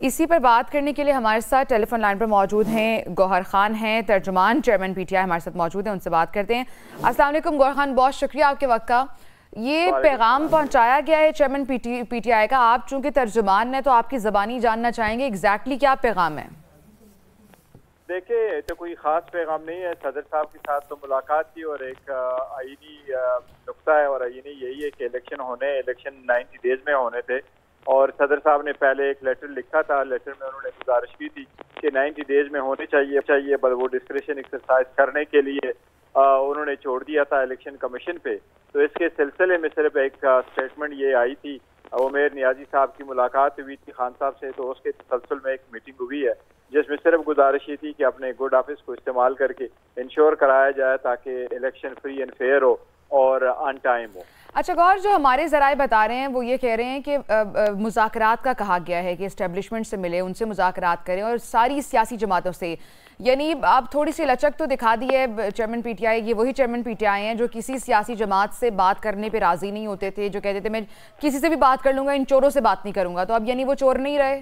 इसी पर बात करने के लिए हमारे साथ टेलीफोन लाइन पर मौजूद हैं गौहर खान हैं, तर्जुमान चेयरमैन पीटीआई हमारे साथ मौजूद हैं, उनसे बात करते हैं। अस्सलाम वालेकुम गौहर खान, बहुत शुक्रिया आपके वक्त का। ये पैगाम पहुंचाया गया है चेयरमैन पीटीआई का, आप चूंकि तर्जुमान हैं तो आपकी ज़बानी जानना चाहेंगे एग्जैक्टली क्या पैगाम है। देखिए, तो कोई ख़ास पैगाम नहीं है। सदर साहब के साथ तो मुलाकात की और एक आईनी नुक्ता है और आईनी यही है कि इलेक्शन 90 डेज में होने थे और सदर साहब ने पहले एक लेटर लिखा था। लेटर में उन्होंने गुजारिश की थी कि 90 डेज में होने चाहिए पर वो डिस्क्रिशन एक्सरसाइज करने के लिए उन्होंने छोड़ दिया था इलेक्शन कमीशन पे। तो इसके सिलसिले में सिर्फ एक स्टेटमेंट ये आई थी, उमेर नियाजी साहब की मुलाकात हुई थी खान साहब से, तो उसके तसलसल में एक मीटिंग हुई है जिसमें सिर्फ गुजारिश ये थी कि अपने गुड ऑफिस को इस्तेमाल करके इंश्योर कराया जाए ताकि इलेक्शन फ्री एंड फेयर हो और ऑन टाइम हो। अच्छा गौर, जो हमारे ज़राए बता रहे हैं वो ये कह रहे हैं कि मुज़ाकरात का कहा गया है कि इस्टेब्लिशमेंट से मिले, उनसे मुज़ाकरात करें और सारी सियासी जमातों से। यानी आप थोड़ी सी लचक तो दिखा दी है चेयरमैन पीटीआई, ये वही चेयरमैन पीटीआई हैं जो किसी सियासी जमात से बात करने पे राज़ी नहीं होते थे, जो कहते थे मैं किसी से भी बात कर लूँगा, इन चोरों से बात नहीं करूँगा। तो अब यानी वो चोर नहीं रहे?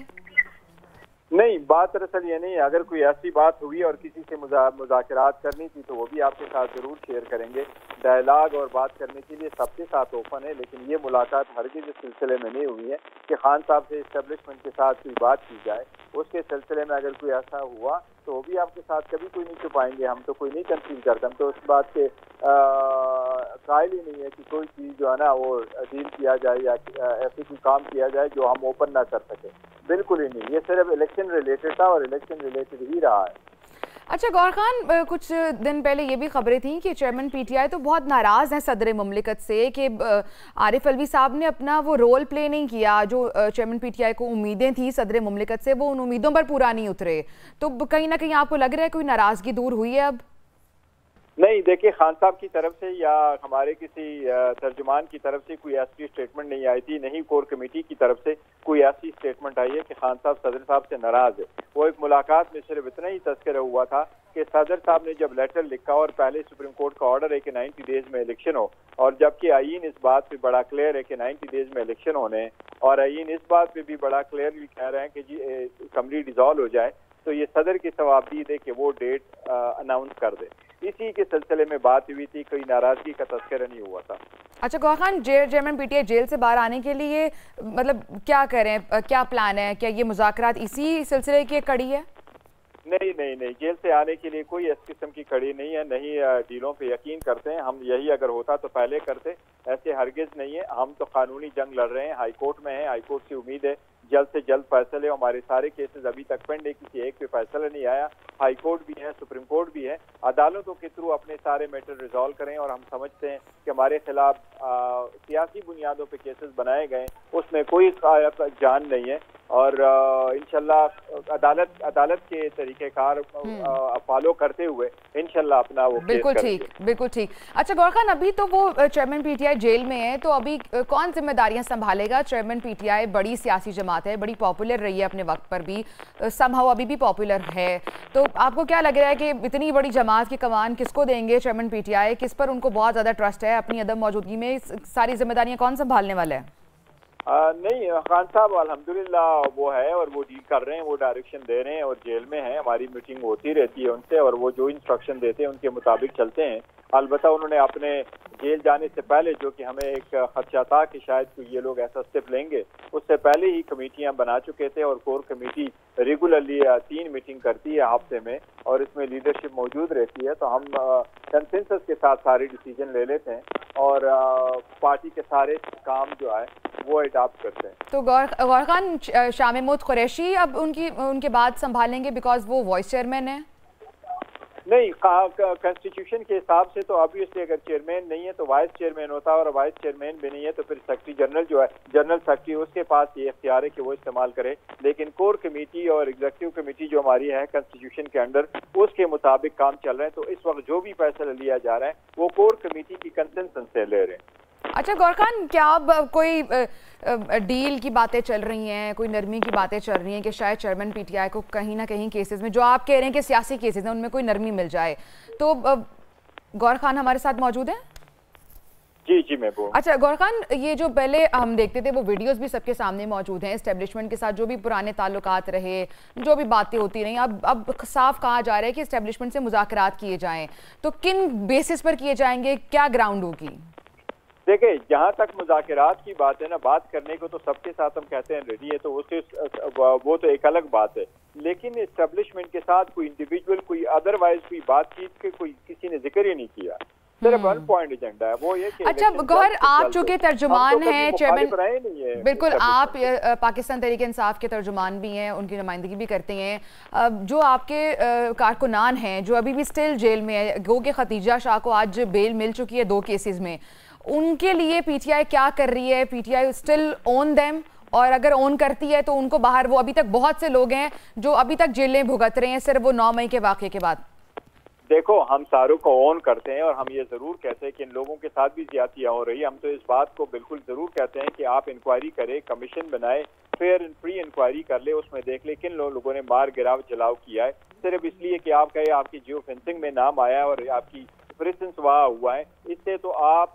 नहीं, बात दरअसल ये नहीं है। अगर कोई ऐसी बात हुई और किसी से मुज़ाकरात करनी थी तो वो भी आपके साथ जरूर शेयर करेंगे। डायलॉग और बात करने के लिए सबके साथ ओपन है, लेकिन ये मुलाकात हरगिज़ इस सिलसिले में नहीं हुई है कि खान साहब से इस्टेब्लिशमेंट के साथ कोई बात की जाए। उसके सिलसिले में अगर कोई ऐसा हुआ तो वो भी आपके साथ कभी कोई नहीं छुपाएंगे। हम तो कोई नहीं कंसील करते, हम तो उस बात के कायल ही नहीं है कि कोई चीज़ जो है ना वो डील किया जाए या ऐसे कोई काम किया जाए जो हम ओपन ना कर सके। बिल्कुल ही नहीं, ये सिर्फ इलेक्शन रिलेटेड था और इलेक्शन रिलेटेड ही रहा है। अच्छा गौर खान, कुछ दिन पहले ये भी खबरें थी कि चेयरमैन पीटीआई तो बहुत नाराज़ हैं सदर मुमलिकत से कि आरिफ अलवी साहब ने अपना वो रोल प्ले नहीं किया जो चेयरमैन पीटीआई को उम्मीदें थी सदर मुमलिकत से, वो उन उम्मीदों पर पूरा नहीं उतरे। तो कहीं ना कहीं आपको लग रहा है कोई नाराज़गी दूर हुई है अब? नहीं, देखिए, खान साहब की तरफ से या हमारे किसी तर्जुमान की तरफ से कोई ऐसी स्टेटमेंट नहीं आई थी, नहीं कोर कमेटी की तरफ से कोई ऐसी स्टेटमेंट आई है कि खान साहब सदर साहब से नाराज है। वो एक मुलाकात में सिर्फ इतना ही तज़किरा हुआ था कि सदर साहब ने जब लेटर लिखा और पहले सुप्रीम कोर्ट का ऑर्डर है कि 90 डेज में इलेक्शन हो, और जबकि आईन इस बात पे बड़ा क्लियर है कि 90 डेज में इलेक्शन होने हैं और आईन इस बात पे भी बड़ा क्लियरली कह रहे हैं कि जी असम्बली डिसॉल्व हो जाए, तो ये सदर की सवाबदीद है कि वो डेट अनाउंस कर दे। इसी के सिलसिले में बात हुई थी, कोई नाराजगी का तस्करा नहीं हुआ था। अच्छा Gauhar Khan, chairman PTI jail से बाहर आने के लिए मतलब क्या करें, क्या प्लान है? क्या ये मुज़ाकरात इसी सिलसिले की कड़ी है? नहीं नहीं नहीं, जेल से आने के लिए कोई इस किस्म की कड़ी नहीं है, नहीं डीलों पे यकीन करते हैं हम। यही अगर होता तो पहले करते, ऐसे हरगिज नहीं है। हम तो कानूनी जंग लड़ रहे हैं, हाई कोर्ट में है, हाई कोर्ट से उम्मीद है जल्द से जल्द फैसले। हमारे सारे केसेस अभी तक पेंड है, किसी एक पे फैसला नहीं आया। हाई कोर्ट भी है, सुप्रीम कोर्ट भी है, अदालतों के थ्रू अपने सारे मैटर रिजॉल्व करें। और हम समझते हैं कि हमारे खिलाफ सियासी बुनियादों पे केसेस बनाए गए, उसमें कोई जान नहीं है और इंशाल्लाह अदालत के तरीकेकार फॉलो करते हुए इंशाल्लाह अपना वो बिल्कुल ठीक, बिल्कुल ठीक। अच्छा गौर खान, अभी तो वो चेयरमैन पीटीआई जेल में है, तो अभी कौन जिम्मेदारियां संभालेगा? चेयरमैन पीटीआई बड़ी सियासी जमात है, बड़ी पॉपुलर रही है अपने वक्त पर भी, समहाउ अभी भी पॉपुलर है। तो आपको क्या लग रहा है कि इतनी बड़ी जमात की कमान किसको देंगे चेयरमैन पीटीआई? किस पर उनको बहुत ज़्यादा ट्रस्ट है? अपनी अदम मौजूदगी में सारी जिम्मेदारियाँ कौन संभालने वाला है? नहीं, खान साहब अल्हम्दुलिल्लाह वो है और वो डील कर रहे हैं, वो डायरेक्शन दे रहे हैं और जेल में है। हमारी मीटिंग होती रहती है उनसे और वो जो इंस्ट्रक्शन देते हैं उनके मुताबिक चलते हैं। अलबत्ता उन्होंने अपने जेल जाने से पहले, जो कि हमें एक खदशा था कि शायद कोई ये लोग ऐसा स्टेप लेंगे, उससे पहले ही कमेटियां बना चुके थे और कोर कमेटी रेगुलरली 3 मीटिंग करती है हफ्ते में और इसमें लीडरशिप मौजूद रहती है। तो हम कंसेंसस के साथ सारे डिसीजन ले लेते हैं और पार्टी के सारे काम जो है वो अडॉप्ट करते हैं। तो गौर खान, शाह महमूद कुरैशी अब उनके बाद संभालेंगे बिकॉज वो वाइस चेयरमैन है? नहीं, कॉन्स्टिट्यूशन के हिसाब से तो ऑब्वियसली अगर चेयरमैन नहीं है तो वाइस चेयरमैन होता है और वाइस चेयरमैन भी नहीं है तो फिर सेक्रेटरी जनरल जो है, जनरल सेक्रेटरी, उसके पास ये इख्तियार है कि वो इस्तेमाल करे। लेकिन कोर कमेटी और एग्जीक्यूटिव कमेटी जो हमारी है कॉन्स्टिट्यूशन के अंडर, उसके मुताबिक काम चल रहा है। तो इस वक्त जो भी फैसला लिया जा रहा है वो कोर कमेटी की कंसेंसस से ले रहे हैं। अच्छा गौर खान, क्या अब कोई डील की बातें चल रही हैं, कोई नरमी की बातें चल रही हैं कि शायद चेयरमैन पीटीआई को कहीं ना कहीं केसेस में, जो आप कह रहे हैं कि सियासी केसेस हैं, उनमें कोई नरमी मिल जाए? तो गौर खान हमारे साथ मौजूद हैं। जी जी मैं वो। अच्छा गौहर खान, ये जो पहले हम देखते थे वो वीडियोस भी सबके सामने मौजूद हैं, एस्टेब्लिशमेंट के साथ जो भी पुराने ताल्लुकात रहे, जो भी बातें होती रही, अब साफ कहा जा रहा है कि एस्टेब्लिशमेंट से मुज़ाकरात किए जाएं, तो किन बेसिस पर किए जाएंगे, क्या ग्राउंड होगी? देखिए, जहाँ तक मुज़ाकरात की बात है ना, बात करने को तो सबके साथ हम कहते हैं रेडी है, तो उससे वो तो एक अलग बात है, लेकिन एस्टेब्लिशमेंट के साथ कोई इंडिविजुअल कोई अदरवाइज कोई बातचीत के कोई किसी ने जिक्र ही नहीं किया। सिर्फ वन पॉइंट एजेंडा है, वो ये कि अच्छा गौहर, आप चूंकि तर्जुमान हैं चेयरमैन, बिल्कुल आप पाकिस्तान तहरीक इंसाफ के तर्जुमान भी हैं, उनकी नुमाइंदगी भी करते हैं, जो आपके कारकुनान हैं जो अभी भी स्टिल जेल में है, गो के खतीजा शाह को आज बेल मिल चुकी है 2 केसेस में, उनके लिए पीटीआई क्या कर रही है? पीटीआई स्टिल ओन देम, और अगर ओन करती है तो उनको बाहर, वो अभी तक बहुत से लोग हैं जो अभी तक जेलें भुगत रहे हैं सिर्फ वो 9 मई के वाक़े के बाद। देखो, हम सारों को ऑन करते हैं और हम ये जरूर कहते हैं कि इन लोगों के साथ भी ज्यादतियां हो रही है। हम तो इस बात को बिल्कुल जरूर कहते हैं कि आप इंक्वायरी करें, कमीशन बनाए, फेयर एंड फ्री इंक्वायरी कर ले, उसमें देख ले किन लोगों ने मार गिराव जलाव किया है। सिर्फ इसलिए कि आप कहे आपकी जियो फेंसिंग में नाम आया है और आपकी प्रेजेंस वहाँ हुआ है, इससे तो आप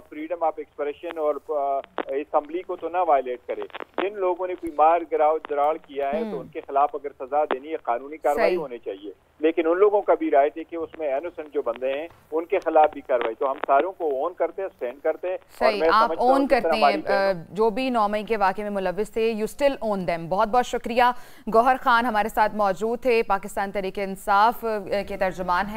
फ्रीडम ऑफ एक्सप्रेशन और असम्बली को तो ना वायलेट करे। जिन लोगों ने कोई मार गिराव जराड़ किया है तो उनके खिलाफ अगर सजा देनी है, कानूनी कार्रवाई होनी चाहिए, लेकिन उन लोगों का भी राय थी कि उसमें इनोसेंट जो बंदे हैं उनके खिलाफ भी कार्रवाई। तो हम सारों को ऑन करते हैं, स्टैंड करते हैं। सही, आप ऑन करते हैं जो भी 9 मई के वाक़े में मुलविस थे, यू स्टिल ऑन देम। बहुत बहुत शुक्रिया। गौहर खान हमारे साथ मौजूद थे, पाकिस्तान तहरीक इंसाफ के तर्जुमान हैं।